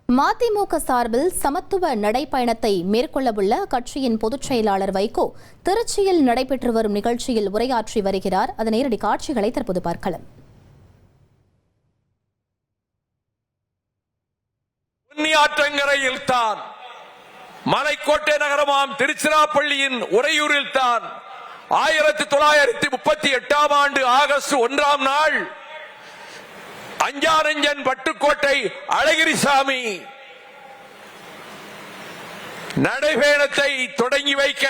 மதிமுக சார்பில் சமத்துவ நடைப்பயணத்தை மேற்கொள்ளவுள்ள கட்சியின் பொதுச் செயலாளர் வைகோ திருச்சியில் நடைபெற்று வரும் நிகழ்ச்சியில் உரையாற்றி வருகிறார். அதன் நேரடி காட்சிகளை தற்போது பார்க்கலாம். பொன்னியாற்றங்கரையில் தான், மலைக்கோட்டை நகரமாம் திருச்சிராப்பள்ளியின் உறையூரில் தான் 1938 ஆண்டு ஆகஸ்ட் 1ஆம் நாள் அஞ்சானஞ்சன் பட்டுக்கோட்டை அழகிரிசாமி நடைபயணத்தை தொடங்கி வைக்க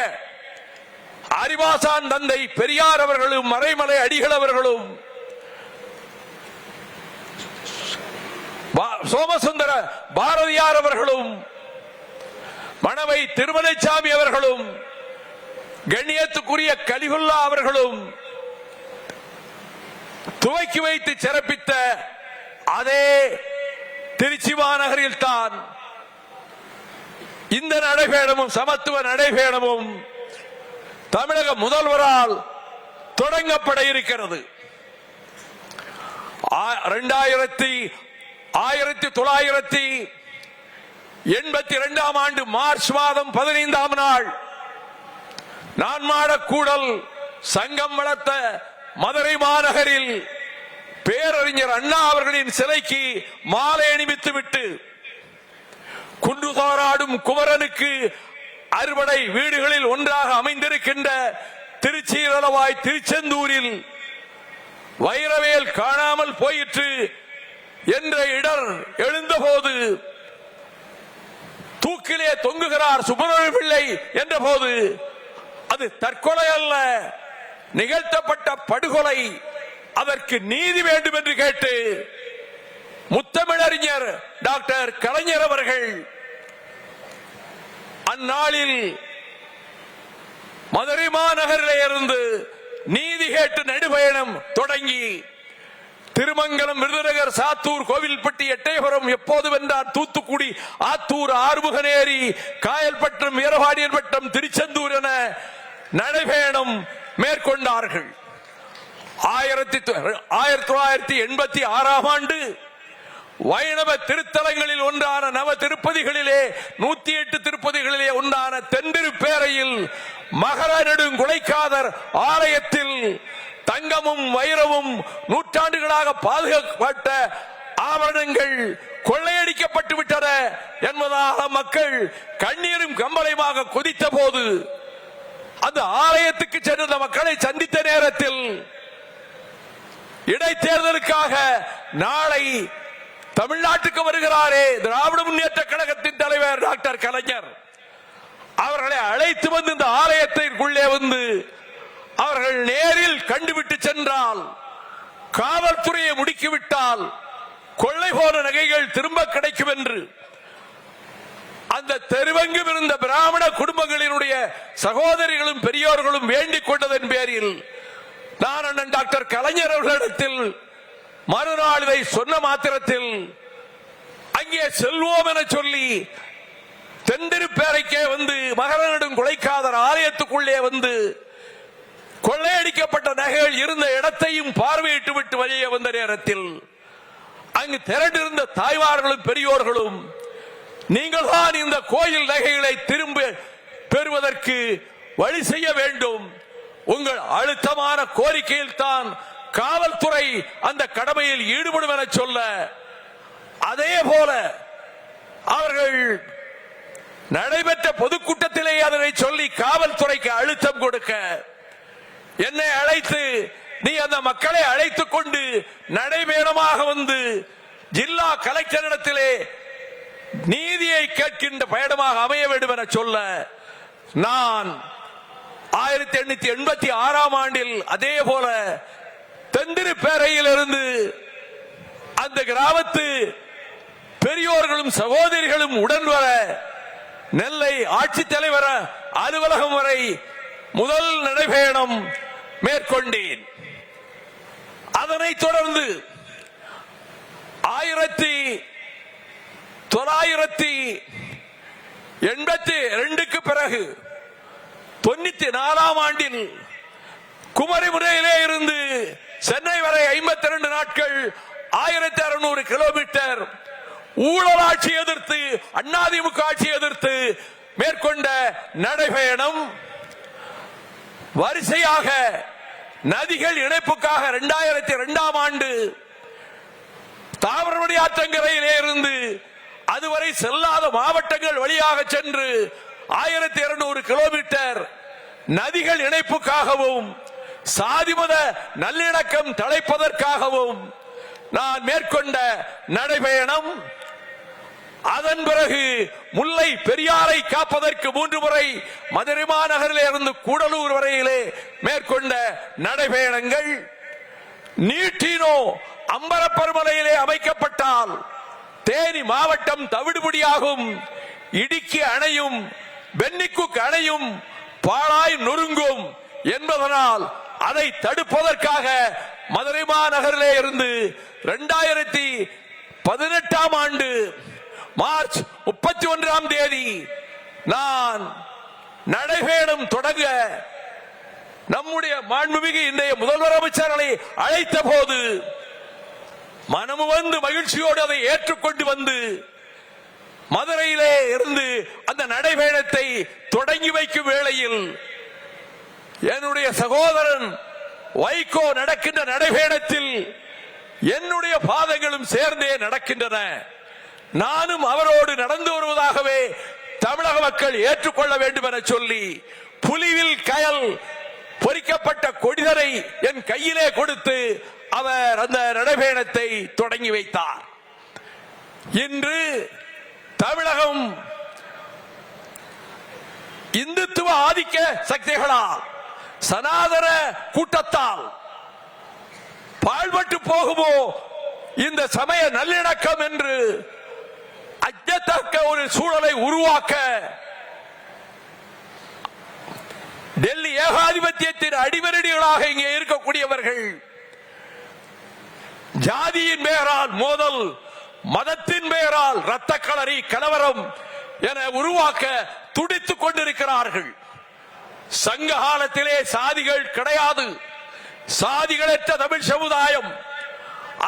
அறிவாசான் தந்தை பெரியார் அவர்களும் மறைமலை அடிகள் அவர்களும் சோமசுந்தர பாரதியார் அவர்களும் மணவை திருமலைசாமி அவர்களும் கண்ணியத்துக்குரிய கலிகுல்லா அவர்களும் துவக்கி வைத்து சிறப்பித்த அதே திருச்சி மாநகரில் தான் இந்த நடைபயணமும் சமத்துவ நடைபயணமும் தமிழக முதல்வரால் தொடங்கப்பட இருக்கிறது. 1982 ஆண்டு மார்ச் மாதம் 15ஆம் நாள் நான்மாடக்கூடல் சங்கம் வளர்த்த மதுரை மாநகரில் பேரறிஞர் அண்ணா அவர்களின் சிலைக்கு மாலை அணிவித்துவிட்டு குன்றுதாராடும் குமரனுக்கு அறுபடை வீடுகளில் ஒன்றாக அமைந்திருக்கின்ற திருச்சியிலவாய் திருச்செந்தூரில் வைரவேல் காணாமல் போயிற்று என்ற இடர் எழுந்தபோது, தூக்கிலே தொங்குகிறார் சுப்பிரமணிய பிள்ளை என்ற போது, அது தற்கொலை அல்ல, நிகழ்த்தப்பட்ட படுகொலை, அதற்கு நீதி வேண்டும் என்று கேட்டு முத்தமிழறிஞர் டாக்டர் கலைஞர் அவர்கள் அந்நாளில் மதுரை மாநகரில் இருந்து நீதி கேட்டு நடுபயணம் தொடங்கி திருமங்கலம், விருதுநகர், சாத்தூர், கோவில்பட்டி, எட்டயபுரம், எப்போது வென்றார், தூத்துக்குடி, ஆத்தூர், ஆறுமுகநேரி, காயல்பட்டம், வீரபாண்டியன் பட்டம், திருச்செந்தூர் என நடைபயணம் மேற்கொண்டார்கள். 1986ஆம் ஆண்டு வைணவ திருத்தலங்களில் ஒன்றான நவ திருப்பதிகளிலே 108 திருப்பதிகளிலே ஒன்றான தென்திருப்பேரையில் மகர நெடுங்குலைக்காதர் ஆலயத்தில் தங்கமும் வைரமும் நூற்றாண்டுகளாக பாதுகாக்கப்பட்ட ஆபரணங்கள் கொள்ளையடிக்கப்பட்டு விட்டன என்பதாக மக்கள் கண்ணீரும் கம்பளையுமாக கொதித்த போது, அந்த ஆலயத்துக்கு சென்ற மக்களை சந்தித்த நேரத்தில் இடைத்தேர்தலுக்காக நாளை தமிழ்நாட்டுக்கு வருகிறாரே திராவிட முன்னேற்ற கழகத்தின் தலைவர் டாக்டர் கலைஞர், அவர்களை அழைத்து வந்து இந்த ஆலயத்திற்குள்ளே வந்து அவர்கள் நேரில் கண்டுவிட்டு சென்றால், காவல்துறையை முடுக்கிவிட்டால் கொள்ளை போன நகைகள் திரும்ப கிடைக்கும் என்று அந்த தெருவெங்கும் இருந்த பிராமண குடும்பங்களினுடைய சகோதரிகளும் பெரியோர்களும் வேண்டிக் கொண்டதன் பேரில் நான் அண்ணன் டாக்டர் கலைஞர் அவர்களிடத்தில் மறுநாள் இதை சொன்ன மாத்திரத்தில் அங்கே செல்வோம் என சொல்லி தென்திருப்பேரைக்கே வந்து மகர நெடுங்குலைக்காதர் ஆலயத்துக்குள்ளே வந்து கொள்ளையடிக்கப்பட்ட நகைகள் இருந்த இடத்தையும் பார்வையிட்டு விட்டு வெளியே வந்த நேரத்தில் அங்கு திரண்டிருந்த தாய்மார்களும் பெரியோர்களும், நீங்கள் தான் இந்த கோயில் நகைகளை திரும்ப பெறுவதற்கு வழி செய்ய வேண்டும், உங்கள் அழுத்தமான கோரிக்கையில் தான் காவல்துறை அந்த கடமையில் ஈடுபடும் என சொல்ல, அதே போல அவர்கள் நடைபெற்ற பொதுக்கூட்டத்திலே அதனை சொல்லி காவல்துறைக்கு அழுத்தம் கொடுக்க, என்னை அழைத்து நீ அந்த மக்களை அழைத்துக் கொண்டு நடைபயணமாக வந்து ஜில்லா கலெக்டரிடத்திலே நீதியை கேட்கின்ற பயணமாக அமைய வேண்டும் என சொல்ல, நான் 1886ஆம் ஆண்டில் அதே போல தென்திருப்பேரையில் இருந்து அந்த கிராமத்து பெரியோர்களும் சகோதரிகளும் உடன் வர நெல்லை ஆட்சித்தலைவர் அலுவலகம் வரை முதல் நடைபயணம் மேற்கொண்டேன். அதனைத் தொடர்ந்து 1982க்கு பிறகு 94ஆம் ஆண்டில் குமரிமுனையிலே இருந்து சென்னை வரை 52 நாட்கள் 1600 கிலோமீட்டர் ஊழல் ஆட்சி எதிர்த்து, அதிமுக ஆட்சி எதிர்த்து மேற்கொண்ட நடைபயணம் வரிசையாக நதிகள் இணைப்புக்காக 2002ஆம் ஆண்டு தாமிரபரணி ஆற்றங்கரையிலே இருந்து அதுவரை செல்லாத மாவட்டங்கள் வழியாக சென்று 1200 கிலோமீட்டர் நதிகள் இணைப்புக்காகவும் சாதிமத நல்லிணக்கம் தழைப்பதற்காகவும் நான் மேற்கொண்ட நடைபயணம், அதன் பிறகு முல்லை பெரியாரை காப்பதற்கு 3 முறை மதுரை மாநகரிலே இருந்து கூடலூர் வரையிலே மேற்கொண்ட நடைபயணங்கள், நீட்டினோ அம்பரப்பருமலையிலே அமைக்கப்பட்டால் தேனி மாவட்டம் தவிடுபடியாகும், இடுக்கி அணையும் பென்னிக்குக் அணையும் பாழாய் நொறுங்கும் என்பதனால் அதை தடுப்பதற்காக மதுரை மாநகரிலே இருந்து 2018ஆம் ஆண்டு மார்ச் 31ஆம் தேதி நான் நடைபயணம் தொடங்க நம்முடைய மாண்புமிகு இன்றைய முதல்வர் அமைச்சர்களை அழைத்த போது மனமு வந்து மகிழ்ச்சியோடு அதை ஏற்றுக்கொண்டு வந்து மதுரையிலே இருந்து அந்த நடைபயணத்தை தொடங்கி வைக்கும் வேளையில் என்னுடைய சகோதரன் வைகோ நடக்கின்ற நடைபயணத்தில் என்னுடைய பாதங்களும் சேர்ந்தே நடக்கின்றன. நானும் அவரோடு நடந்து வருவதாகவே தமிழக மக்கள் ஏற்றுக்கொள்ள வேண்டும் என சொல்லி புலிவில் கயல் பொறிக்கப்பட்ட கொடிதரை என் கையிலே கொடுத்து அவர் அந்த நடைபயணத்தை தொடங்கி வைத்தார். இன்று தமிழகம் இந்துத்துவ ஆதிக்க சக்திகளால், சனாதன கூட்டத்தால் பாழ்பட்டு போகுமோ இந்த சமய நல்லிணக்கம் என்று அச்சத்தக்க ஒரு சூழலை உருவாக்க டெல்லி ஏகாதிபத்தியத்தின் அடிவரடிகளாக இங்கே இருக்கக்கூடியவர்கள் ஜாதியின் பெயரால் மோதல், மதத்தின் பெயரால் இரத்த களரி கலவரம் என உருவாக்க துடித்துக் கொண்டிருக்கிறார்கள். சங்க காலத்திலே சாதிகள் கிடையாது, சாதிகளற்ற தமிழ் சமுதாயம்.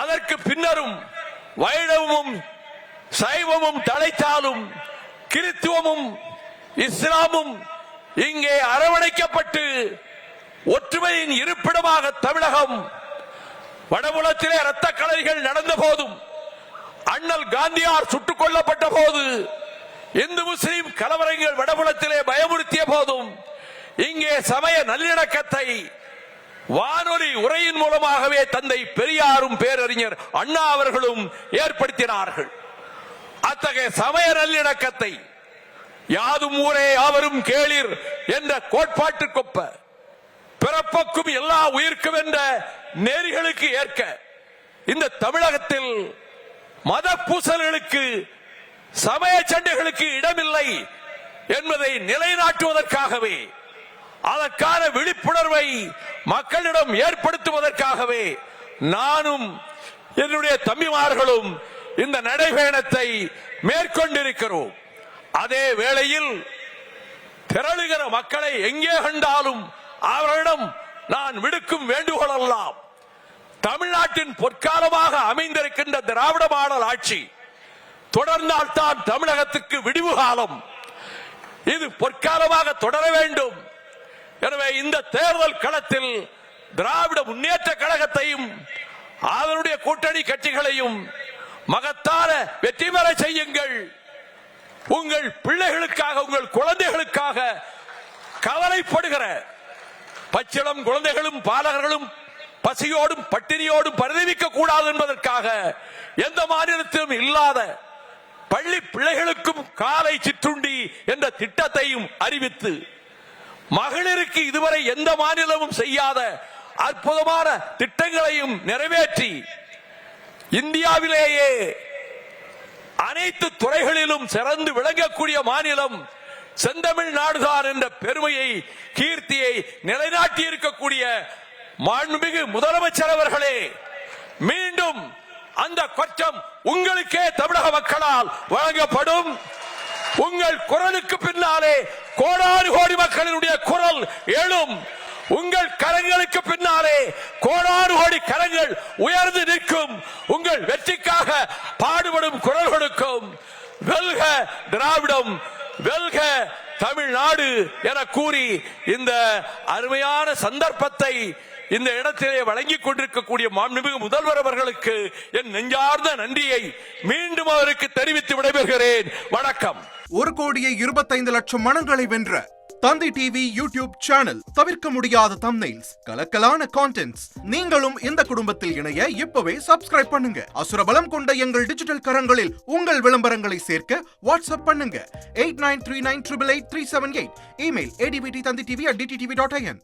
அதற்கு பின்னரும் வைணவமும் சைவமும் தழைத்தாலும் கிறித்துவமும் இஸ்லாமும் இங்கே அரவணைக்கப்பட்டு ஒற்றுமையின் இருப்பிடமாக தமிழகம், வடபுலத்திலே இரத்த களரிகள் நடந்த போதும், அண்ணல் காந்தியார் சுட்டுக் கொல்லப்பட்ட போது, இந்து முஸ்லிம் கலவரங்கள் வடபுலத்திலே பயமுறுத்திய போதும் இங்கே சமய நல்லிணக்கத்தை வானொலி உரையின் மூலமாகவே தந்தை பெரியாரும் பேரறிஞர் அண்ணா அவர்களும் ஏற்படுத்தினார்கள். அத்தகைய சமய நல்லிணக்கத்தை யாதும் ஊரே யாவரும் கேளிர் என்ற கோட்பாட்டுக்கொப்ப பிறப்புக்கும் எல்லா உயிர்க்கும் என்ற நெறிகளுக்கு ஏற்க இந்த தமிழகத்தில் மத பூசல்களுக்கு, சமய சண்டைகளுக்கு இடமில்லை என்பதை நிலைநாட்டுவதற்காகவே, அதற்கான விழிப்புணர்வை மக்களிடம் ஏற்படுத்துவதற்காகவே நானும் என்னுடைய தம்பிமார்களும் இந்த நடைபயணத்தை மேற்கொண்டிருக்கிறோம். அதே வேளையில் திரளுகிற மக்களை எங்கே கண்டாலும் அவர்களிடம் நான் விடுக்கும் வேண்டுகோள் எல்லாம், தமிழ்நாட்டின் பொற்காலமாக அமைந்திருக்கின்ற திராவிட மாடல் ஆட்சி தொடர்ந்தால்தான் தமிழகத்துக்கு விடிவு காலம். இது பொற்காலமாக தொடர வேண்டும். எனவே இந்த தேர்தல் களத்தில் திராவிட முன்னேற்ற கழகத்தையும் அதனுடைய கூட்டணி கட்சிகளையும் மகத்தான வெற்றி பெற செய்யுங்கள். உங்கள் பிள்ளைகளுக்காக, உங்கள் குழந்தைகளுக்காக கவலைப்படுகிற பச்சிளம் குழந்தைகளும் பாலகர்களும் பசியோடும் பட்டினியோடும் பரிதவிக்க கூடாது என்பதற்காக எந்த மாநிலத்திலும் இல்லாத பள்ளி பிள்ளைகளுக்கும் காலை சிற்றுண்டி என்ற திட்டத்தையும் அறிவித்து, மகளிருக்கு இதுவரை எந்த மாநிலமும் செய்யாத அற்புதமான திட்டங்களையும் நிறைவேற்றி, இந்தியாவிலேயே அனைத்து துறைகளிலும் சிறந்து விளங்கக்கூடிய மாநிலம் செந்தமிழ் நாடுதான் என்ற பெருமையை, கீர்த்தியை நிலைநாட்டி இருக்கக்கூடிய மாண்புமிகு முதலமைச்சர் அவர்களே, மீண்டும் அந்த கொச்சம் உங்களுக்கே தமிழக மக்களால் வழங்கப்படும். உங்கள் குரலுக்கு பின்னாலே கோடானு கோடி மக்களினுடைய குரல் எழும். உங்கள் கரங்களுக்கு பின்னாலே கோடாறு கோடி கரங்கள் உயர்ந்து நிற்கும். உங்கள் வெற்றிக்காக பாடுபடும் குரல் கொடுக்கும். வெல்க திராவிடம், வெல்க தமிழ்நாடு என கூறி இந்த அருமையான சந்தர்ப்பத்தை இந்த இடத்திலே வழங்கிக் கொண்டிருக்கக்கூடிய மாண்புமிகு முதல்வர் அவர்களுக்கு என் நெஞ்சார்ந்த நன்றியை மீண்டும் அவருக்கு தெரிவித்து விடைபெறுகிறேன். வணக்கம். 1,25,00,000 மனங்களை வென்ற தந்தி டிவி யூடியூப் சேனல். தவிர்க்க முடியாத தம்ப்நெயில்ஸ், கலக்கலான கான்டென்ட்ஸ். நீங்களும் இந்த குடும்பத்தில் இணைய இப்பவே சப்ஸ்கிரைப் பண்ணுங்க. அசுரபலம் கொண்ட எங்கள் டிஜிட்டல் கரங்களில் உங்கள் விளம்பரங்களை சேர்க்க வாட்ஸ்அப் பண்ணுங்க. 8939888378. Email advttanditv@dttv.in.